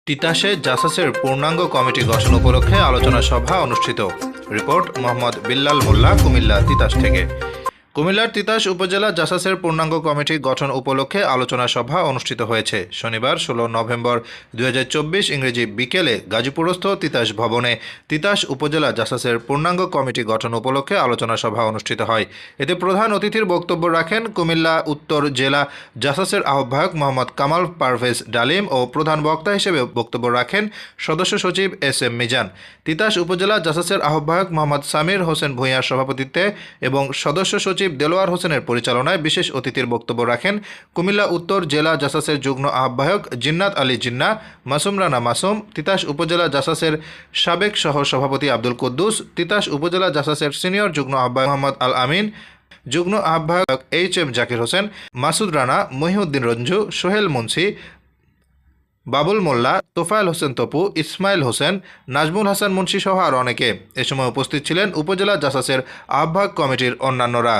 তিতাসে জাসাসের পূর্ণাঙ্গ কমিটি গঠন উপলক্ষে আলোচনা সভা অনুষ্ঠিত। রিপোর্ট মোহাম্মদ বিল্লাল মোল্লা, কুমিল্লা তিতাস থেকে। কুমিল্লার তিতাস উপজেলা জাসাসের পূর্ণাঙ্গ কমিটি গঠন উপলক্ষে আলোচনা সভা অনুষ্ঠিত হয়েছে শনিবার 16 নভেম্বর 2024 ইংরেজি বিকেলে গাজীপুরস্থ তিতাস ভবনে তিতাস উপজেলা জাসাসের পূর্ণাঙ্গ কমিটি গঠন উপলক্ষে আলোচনা সভা অনুষ্ঠিত হয়। এতে প্রধান অতিথির বক্তব্য রাখেন কুমিল্লা উত্তর জেলা জাসাসের আহ্বায়ক মোহাম্মদ কামাল পারভেজ ডালিম ও প্রধান বক্তা হিসেবে বক্তব্য রাখেন সদস্য সচিব এস.এম. মিজান। তিতাস উপজেলা জাসাসের আহ্বায়ক মোহাম্মদ সামির হোসেন ভূঁইয়ার সভাপতিত্বে এবং সদস্য সচিব দেলোয়ার হোসেনের পরিচালনায় বিশেষ অতিথির বক্তব্য রাখেন কুমিল্লা উত্তর জেলা জাসাসের যুগ্ম আহ্বায়ক জিন্নাত আলী জিন্না, মাসুম রানা মাসুম, তিতাস উপজেলা জাসাসের সাবেক সহ সভাপতি আব্দুল কুদ্দুস, তিতাস উপজেলা জাসাসের সিনিয়র যুগ্ম আহ্বায়ক মোহাম্মদ আল আমিন, যুগ্ম আহ্বায়ক এইচ.এম. জাকির হোসেন, মাসুদ রানা, মহিউদ্দিন রঞ্জু, সোহেল মুন্সি, বাবুল মোল্লা, তোফায়েল হোসেন তপু, ইসমাইল হোসেন, নাজমুল হাসান মুন্সি সহ আরও অনেকে। এ সময় উপস্থিত ছিলেন উপজেলা জাসাসের আহ্বায়ক কমিটির অন্যান্যরা।